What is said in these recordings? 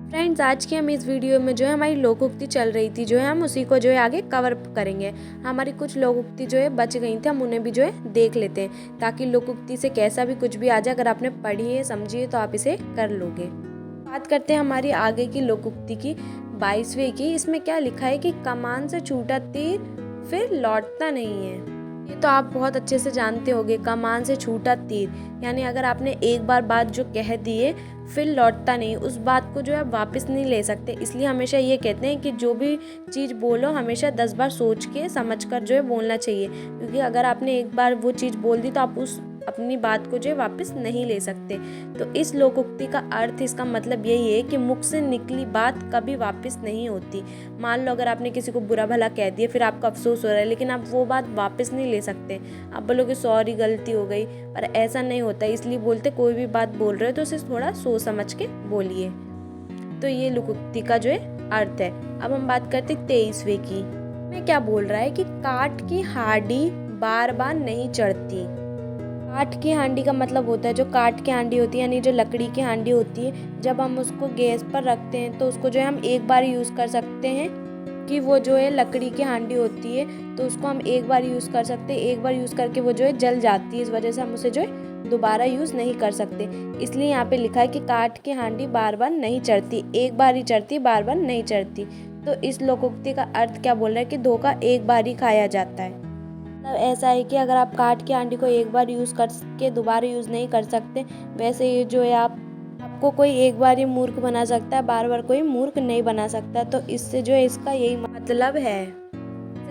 Friends, आज की हम इस वीडियो में जो है हमारी लोकोक्ति चल रही थी, जो है हम उसी को जो है आगे कवर करेंगे। हमारी कुछ लोकोक्ति जो है बच गई थी, हम उन्हें भी जो है देख लेते हैं ताकि लोकोक्ति से कैसा भी कुछ भी आ जाए, अगर आपने पढ़ी है समझी है तो आप इसे कर लोगे। बात करते हैं हमारी आगे की लोकोक्ति की 22वें की। इसमें क्या लिखा है कि कमान से छूटा तीर फिर लौटता नहीं है। ये तो आप बहुत अच्छे से जानते होंगे, कमान से छूटा तीर यानी अगर आपने एक बार बात जो कह दी है फिर लौटता नहीं, उस बात को जो है वापस नहीं ले सकते। इसलिए हमेशा ये कहते हैं कि जो भी चीज़ बोलो हमेशा 10 बार सोच के समझ कर जो है बोलना चाहिए, क्योंकि अगर आपने एक बार वो चीज़ बोल दी तो आप उस अपनी बात को जो है वापस नहीं ले सकते। तो इस लोकोक्ति का अर्थ, इसका मतलब यही है कि मुख से निकली बात कभी वापस नहीं होती। मान लो अगर आपने किसी को बुरा भला कह दिया, फिर आपको अफसोस हो रहा है, लेकिन आप वो बात वापस नहीं ले सकते। आप बोलोगे सॉरी गलती हो गई, पर ऐसा नहीं होता। इसलिए बोलते कोई भी बात बोल रहे हो तो उसे थोड़ा सोच समझ के बोलिए। तो ये लोकोक्ति का जो है अर्थ है। अब हम बात करते 23वें की। में क्या बोल रहा है कि काठ की हांडी बार बार नहीं चढ़ती। काठ की हांडी का मतलब होता है, जो काठ की हांडी होती है यानी जो लकड़ी की हांडी होती है, जब हम उसको गैस पर रखते हैं तो उसको जो है हम एक बार यूज़ कर सकते हैं। कि वो जो है लकड़ी की हांडी होती है तो उसको हम एक बार यूज़ कर सकते हैं, एक बार यूज़ करके वो जो है जल जाती है, इस वजह से हम उसे जो है दोबारा यूज़ नहीं कर सकते। इसलिए यहाँ पे लिखा है कि काठ की हांडी बार बार नहीं चढ़ती, एक बार ही चढ़ती, बार बार नहीं चढ़ती। तो इस लोकोक्ति का अर्थ क्या बोल रहा है कि धोखा एक बार ही खाया जाता है। मतलब ऐसा है कि अगर आप काठ की हांडी को एक बार यूज़ करके दोबारा यूज़ नहीं कर सकते, वैसे ये जो है आपको कोई एक बार ही मूर्ख बना सकता है, बार बार कोई मूर्ख नहीं बना सकता। तो इससे जो है इसका यही मतलब है।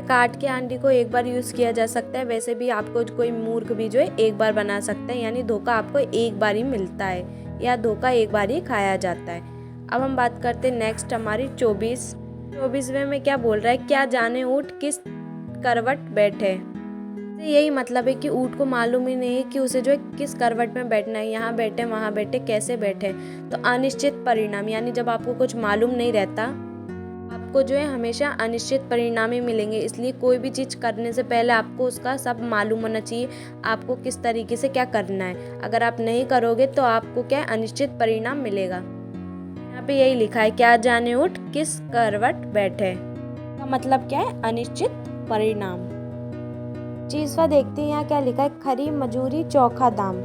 काठ की हांडी को एक बार यूज़ किया जा सकता है, वैसे भी आपको कोई मूर्ख भी जो है एक बार बना सकता है, यानी धोखा आपको एक बार ही मिलता है या धोखा एक बार ही खाया जाता है। अब हम बात करते हैं नेक्स्ट हमारी 24वें में क्या बोल रहा है, क्या जाने ऊँट किस करवट बैठे। यही मतलब है कि ऊँट को मालूम ही नहीं है कि उसे जो है किस करवट में बैठना है, यहाँ बैठे वहाँ बैठे कैसे बैठे। तो अनिश्चित परिणाम, यानी जब आपको कुछ मालूम नहीं रहता, आपको जो है हमेशा अनिश्चित परिणाम ही मिलेंगे। इसलिए कोई भी चीज़ करने से पहले आपको उसका सब मालूम होना चाहिए, आपको किस तरीके से क्या करना है। अगर आप नहीं करोगे तो आपको क्या है, अनिश्चित परिणाम मिलेगा। यहाँ पे यही लिखा है, क्या जाने ऊँट किस करवट बैठे का मतलब क्या है, अनिश्चित परिणाम। चीज़वा देखते हैं यहाँ क्या लिखा है, खरी मजूरी चोखा दाम।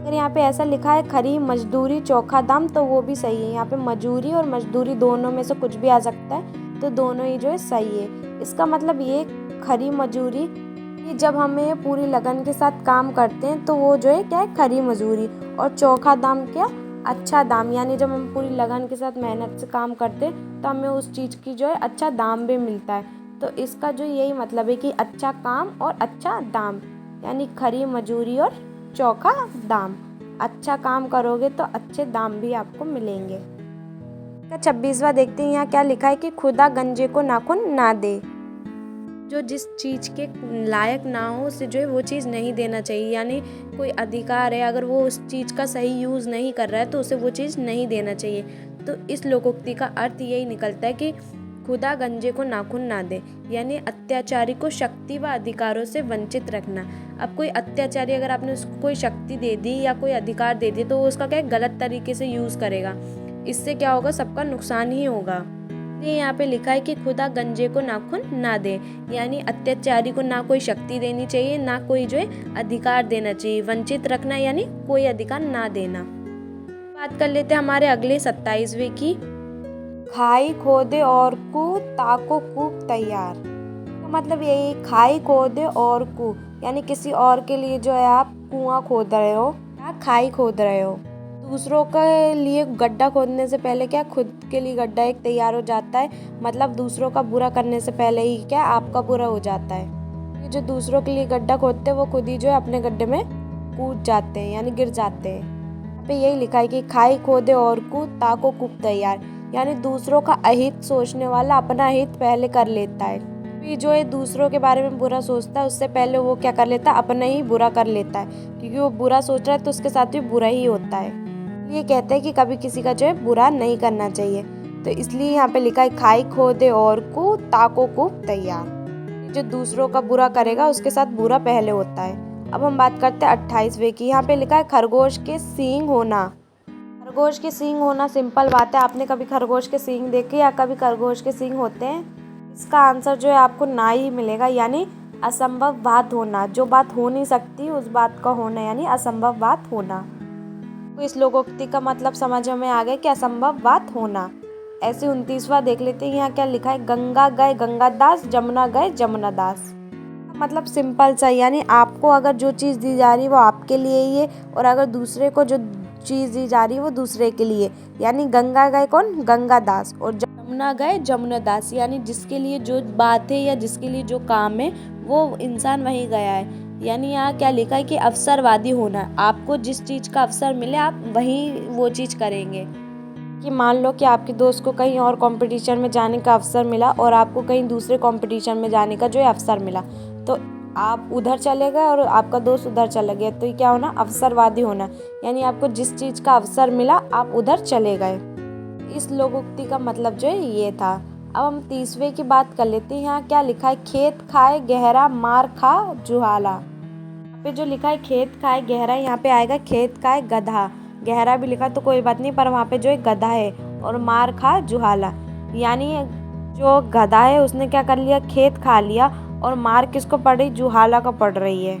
अगर यहाँ पे ऐसा लिखा है खरी मजदूरी चोखा दाम तो वो भी सही है। यहाँ पे मजूरी और मजदूरी दोनों में से कुछ भी आ सकता है, तो दोनों ही जो है सही है। इसका मतलब ये खरी मजूरी कि जब हमें पूरी लगन के साथ काम करते हैं तो वो जो है क्या है, खरी मजूरी। और चोखा दाम क्या, अच्छा दाम, यानी जब हम पूरी लगन के साथ मेहनत से काम करते हैं तो हमें उस चीज़ की जो है अच्छा दाम भी मिलता है। तो इसका जो यही मतलब है कि अच्छा काम और अच्छा दाम, यानी खरी मजूरी और चोखा दाम। अच्छा काम करोगे तो अच्छे दाम भी आपको मिलेंगे। 26वां देखते हैं यहाँ क्या लिखा है कि खुदा गंजे को नाखून ना दे। जो जिस चीज़ के लायक ना हो उसे जो है वो चीज़ नहीं देना चाहिए, यानी कोई अधिकार है, अगर वो उस चीज़ का सही यूज़ नहीं कर रहा है तो उसे वो चीज़ नहीं देना चाहिए। तो इस लोकोक्ति का अर्थ यही निकलता है कि खुदा गंजे को नाखून ना दे, यानी अत्याचारी को शक्ति व अधिकारों से वंचित रखना। अब कोई अत्याचारी, अगर आपने उसको कोई शक्ति दे दी या कोई अधिकार दे दिया तो वो उसका क्या गलत तरीके से यूज़ करेगा, इससे क्या होगा, सबका नुकसान ही होगा। ये यहाँ पे लिखा है कि खुदा गंजे को नाखून ना दे, यानी अत्याचारी को ना कोई शक्ति देनी चाहिए, ना कोई जो है अधिकार देना चाहिए। वंचित रखना यानी कोई अधिकार ना देना। बात कर लेते हैं हमारे अगले 27वें की। खाई खोदे और कू ताको कूप तैयार। तो मतलब यही, खाई खोदे और कू यानी किसी और के लिए जो है आप कुआं खोद रहे हो या खाई खोद रहे हो। दूसरों के लिए गड्ढा खोदने से पहले क्या खुद के लिए गड्ढा एक तैयार हो जाता है, मतलब दूसरों का बुरा करने से पहले ही क्या आपका बुरा हो जाता है। ये जो दूसरों के लिए गड्ढा खोदते हैं वो खुद ही जो है अपने गड्ढे में कूद जाते हैं, यानी गिर जाते हैं। यहाँ पे यही लिखा है कि खाई खोदे और कू ताको कूप तैयार, यानी दूसरों का अहित सोचने वाला अपना हित पहले कर लेता है। भी जो है दूसरों के बारे में बुरा सोचता है उससे पहले वो क्या कर लेता है, अपना ही बुरा कर लेता है, क्योंकि वो बुरा सोच रहा है तो उसके साथ भी बुरा ही होता है। ये कहते हैं कि कभी किसी का जो है बुरा नहीं करना चाहिए। तो इसलिए यहाँ पे लिखा है खाई खोदे और कू ताको कूप तैयार। जो दूसरों का बुरा करेगा उसके साथ बुरा पहले होता है। अब हम बात करते हैं 28वें की। यहाँ पे लिखा है खरगोश के सींग होना। खरगोश के सींग होना सिंपल बात है। आपने कभी खरगोश के सींग देखे या कभी खरगोश के सींग होते हैं? इसका आंसर जो है आपको ना ही मिलेगा, यानी असंभव बात होना। जो बात हो नहीं सकती उस बात का होना, यानी असंभव बात होना। तो इस लोकोक्ति का मतलब समझ में आ गया कि असंभव बात होना। ऐसे 29वां देख लेते हैं, यहाँ क्या लिखा है? गंगा गए गंगादास, जमुना गए जमुनादास। मतलब सिंपल सा, यानी आपको अगर जो चीज़ दी जा रही है वो आपके लिए ही है, और अगर दूसरे को जो चीज़ दी जा रही है वो दूसरे के लिए। यानी गंगा गए कौन? गंगादास, और जमुना गए जमुनादास, यानी जिसके लिए जो बात है या जिसके लिए जो काम है वो इंसान वहीं गया है। यानी यहाँ क्या लिखा है कि अवसरवादी होना। आपको जिस चीज़ का अवसर मिले आप वहीं वो चीज़ करेंगे। कि मान लो कि आपके दोस्त को कहीं और कंपटीशन में जाने का अवसर मिला और आपको कहीं दूसरे कंपटीशन में जाने का जो है अवसर मिला, तो आप उधर चले गए और आपका दोस्त उधर चला गया, तो ये क्या होना? अवसरवादी होना। यानी आपको जिस चीज़ का अवसर मिला आप उधर चले गए। इस लोकोक्ति का मतलब जो है ये था। अब हम 30वें की बात कर लेते हैं। यहाँ क्या लिखा है? खेत खाए गहरा, मार खा जुहाला। यहाँ पे जो लिखा है खेत खाए गहरा, यहाँ पे आएगा खेत खाए गधा। गहरा भी लिखा तो कोई बात नहीं, पर वहाँ पे जो है गधा है। और मार खा जुहाला, यानी जो गधा है उसने क्या कर लिया? खेत खा लिया। और मार किसको पड़ रही? जुहाला को पड़ रही है।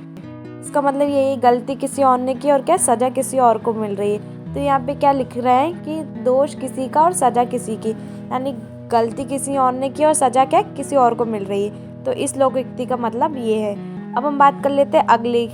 इसका मतलब यही, गलती किसी और ने की और क्या सजा किसी और को मिल रही है। तो यहाँ पे क्या लिख रहे हैं कि दोष किसी का और सजा किसी की, यानी गलती किसी और ने की और सजा क्या किसी और को मिल रही है। तो इस लोकोक्ति का मतलब ये है। अब हम बात कर लेते हैं अगली।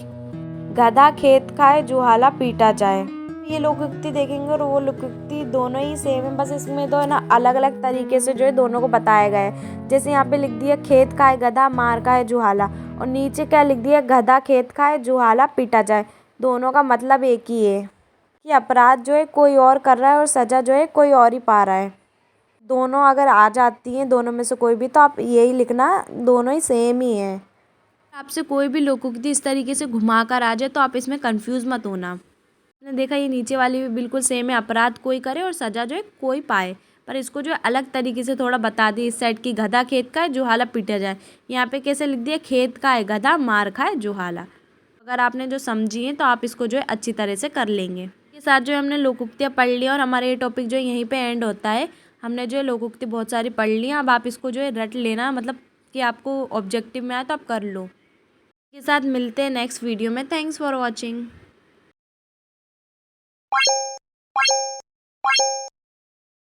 गधा खेत खाए जुहाला पीटा जाए। ये लोकोक्ति देखेंगे और वो लोकोक्ति दोनों ही सेम है, बस इसमें तो है ना अलग अलग तरीके से जो है दोनों को बताया गया है। जैसे यहाँ पे लिख दिया खेत खाए गधा, मार खाए जुहाला, और नीचे क्या लिख दिया? गधा खेत खाए जुहाला पीटा जाए। दोनों का मतलब एक ही है कि अपराध जो है कोई और कर रहा है और सजा जो है कोई और ही पा रहा है। दोनों अगर आ जाती हैं, दोनों में से कोई भी, तो आप यही लिखना, दोनों ही सेम ही है। आपसे कोई भी लोकोक्ति इस तरीके से घुमा कर आ जाए तो आप इसमें कंफ्यूज मत होना। आपने देखा ये नीचे वाली भी बिल्कुल सेम है, अपराध कोई करे और सजा जो है कोई पाए, पर इसको जो है अलग तरीके से थोड़ा बता दी। इस साइड की गधा खेत का है जुहाला पीटा जाए, यहाँ पे कैसे लिख दिया? खेत का है गधा, मार खाए जुहाला। अगर आपने जो समझी है तो आप इसको जो है अच्छी तरह से कर लेंगे। इसके साथ जो हमने लोकोक्तियाँ पढ़ ली और हमारा ये टॉपिक जो है यहीं पे एंड होता है। हमने जो है लोकोक्ति बहुत सारी पढ़ ली। अब आप इसको जो है रट लेना, मतलब कि आपको ऑब्जेक्टिव में आए तो आप कर लो। इसके साथ मिलते हैं नेक्स्ट वीडियो में। Thanks for watching.